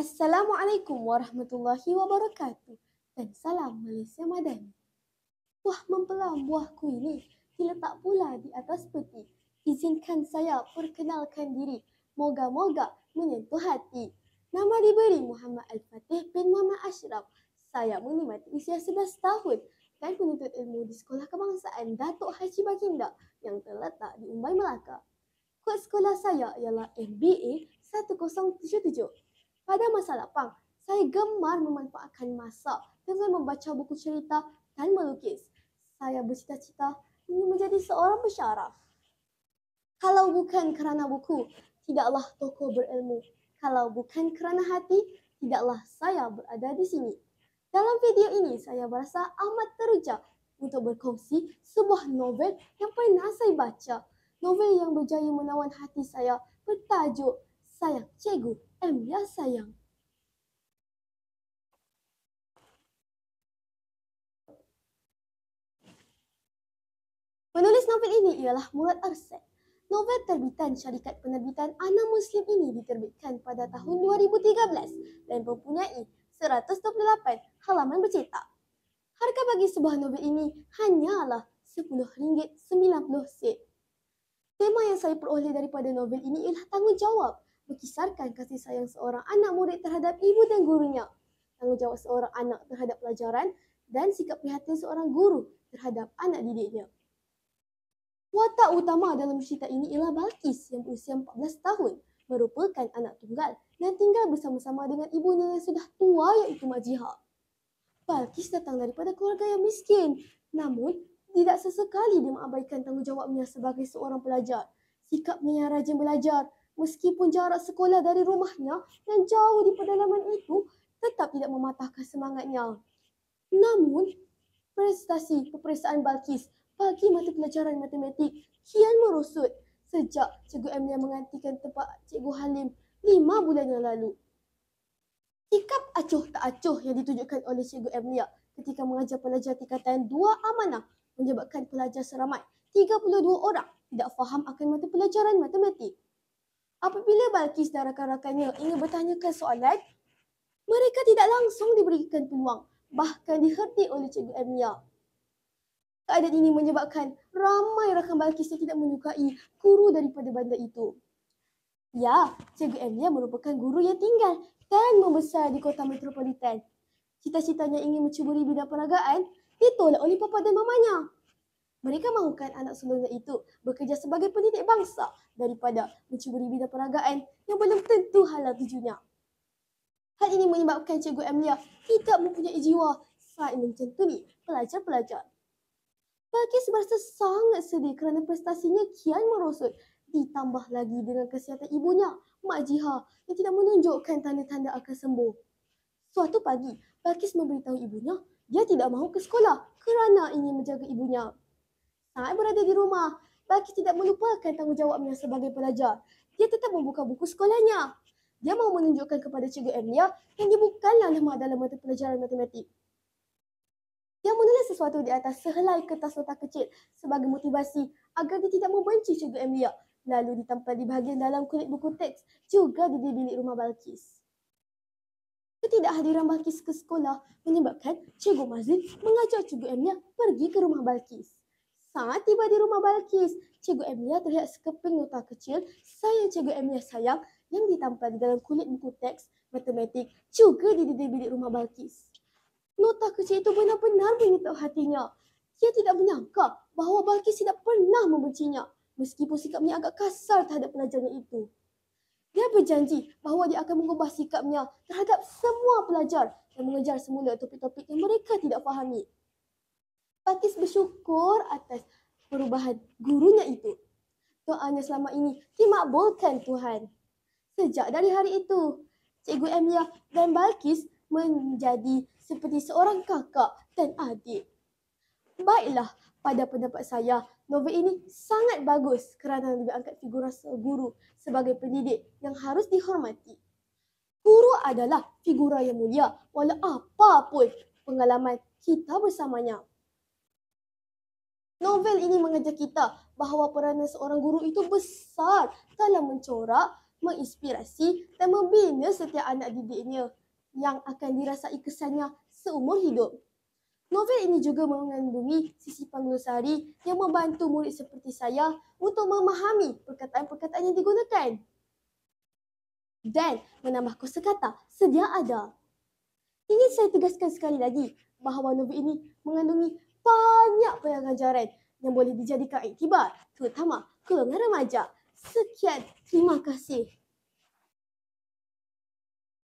Assalamualaikum warahmatullahi wabarakatuh dan salam Malaysia Madani. Buah mempelam buahku ini diletak pula di atas peti. Izinkan saya perkenalkan diri, moga-moga menyentuh hati. Nama diberi Muhammad Al-Fatih bin Muhammad Ashraf. Saya menikmati usia 11 tahun dan penuntut ilmu di Sekolah Kebangsaan Datuk Haji Baginda yang terletak di Umbai Melaka. Kod sekolah saya ialah MBA 1077. Pada masa lapang, saya gemar memanfaatkan masa dengan membaca buku cerita dan melukis. Saya bercita-cita ingin menjadi seorang pensyarah. Kalau bukan kerana buku, tidaklah tokoh berilmu. Kalau bukan kerana hati, tidaklah saya berada di sini. Dalam video ini, saya berasa amat teruja untuk berkongsi sebuah novel yang pernah saya baca. Novel yang berjaya menawan hati saya bertajuk Sayang Cikgu Emilia Sayang. Penulis novel ini ialah Murad Arsyad. Novel terbitan syarikat penerbitan Ana Muslim ini diterbitkan pada tahun 2013 dan mempunyai 128 halaman bercetak. Harga bagi sebuah novel ini hanyalah RM10.90. Tema yang saya peroleh daripada novel ini ialah tanggungjawab, berkisarkan kasih sayang seorang anak murid terhadap ibu dan gurunya, tanggungjawab seorang anak terhadap pelajaran dan sikap prihatin seorang guru terhadap anak didiknya. Watak utama dalam cerita ini ialah Balkis yang berusia 14 tahun, merupakan anak tunggal dan tinggal bersama-sama dengan ibunya yang sudah tua iaitu Mak Jiha. Balkis datang daripada keluarga yang miskin, namun tidak sesekali dia mengabaikan tanggungjawabnya sebagai seorang pelajar. Sikapnya yang rajin belajar, meskipun jarak sekolah dari rumahnya yang jauh di pedalaman itu tetap tidak mematahkan semangatnya. Namun, prestasi peperiksaan Balkis bagi mata pelajaran matematik kian merosot sejak Cikgu Emilia menggantikan tempat Cikgu Halim 5 bulan yang lalu. Sikap acuh tak acuh yang ditunjukkan oleh Cikgu Emilia ketika mengajar pelajar tingkatan 2 amanah menyebabkan pelajar seramai 32 orang tidak faham akan mata pelajaran matematik. Apabila Balkis dan rakan-rakannya ingin bertanyakan soalan, mereka tidak langsung diberikan peluang, bahkan dihenti oleh Cikgu Emilia. Keadaan ini menyebabkan ramai rakan Balkis yang tidak menyukai guru daripada bandar itu. Ya, Cikgu Emilia merupakan guru yang tinggal dan membesar di kota metropolitan. Cita-citanya ingin mencuburi bidang perniagaan ditolak oleh bapa dan mamanya. Mereka mahukan anak sulungnya itu bekerja sebagai pendidik bangsa daripada mencuburi bidang perniagaan yang belum tentu halal tujunya. Hal ini menyebabkan Cikgu Emilia tidak mempunyai jiwa saat mencentuni pelajar-pelajar. Balkis berasa sangat sedih kerana prestasinya kian merosot, ditambah lagi dengan kesihatan ibunya, Mak Jiha, yang tidak menunjukkan tanda-tanda akan sembuh. Suatu pagi, Balkis memberitahu ibunya dia tidak mahu ke sekolah kerana ingin menjaga ibunya. Saat berada di rumah, Balkis tidak melupakan tanggungjawabnya sebagai pelajar. Dia tetap membuka buku sekolahnya. Dia mahu menunjukkan kepada Cikgu Emilia yang dia bukanlah lemah dalam mata pelajaran matematik. Dia menulis sesuatu di atas sehelai kertas nota kecil sebagai motivasi agar dia tidak membenci Cikgu Emilia, lalu ditempel di bahagian dalam kulit buku teks juga di bilik rumah Balkis. Ketidakhadiran Balkis ke sekolah menyebabkan Cikgu Mazlin mengajak Cikgu Emilia pergi ke rumah Balkis. Saat tiba di rumah Balkis, Cikgu Emilia terlihat sekeping nota kecil sayang Cikgu Emilia sayang yang ditempel di dalam kulit buku teks matematik juga di dinding bilik rumah Balkis. Nota kecil itu benar-benar menyentuh hatinya. Dia tidak menyangka bahawa Balkis tidak pernah membencinya meskipun sikapnya agak kasar terhadap pelajarnya itu. Dia berjanji bahawa dia akan mengubah sikapnya terhadap semua pelajar dan mengejar semula topik-topik yang mereka tidak fahami. Balkis bersyukur atas perubahan gurunya itu. Doanya selama ini dimakbulkan Tuhan. Sejak dari hari itu, Cikgu Emilia dan Balkis menjadi seperti seorang kakak dan adik. Baiklah, pada pendapat saya, novel ini sangat bagus kerana lebih angkat figura guru sebagai pendidik yang harus dihormati. Guru adalah figura yang mulia walau apapun pengalaman kita bersamanya. Novel ini mengajar kita bahawa peranan seorang guru itu besar dalam mencorak, menginspirasi dan membina setiap anak didiknya yang akan dirasai kesannya seumur hidup. Novel ini juga mengandungi sisi pengglosari yang membantu murid seperti saya untuk memahami perkataan-perkataan yang digunakan dan menambah kosakata sedia ada. Ingin saya tegaskan sekali lagi bahawa novel ini mengandungi banyak pengajaran yang boleh dijadikan iktibar, terutama golongan remaja. Sekian, terima kasih.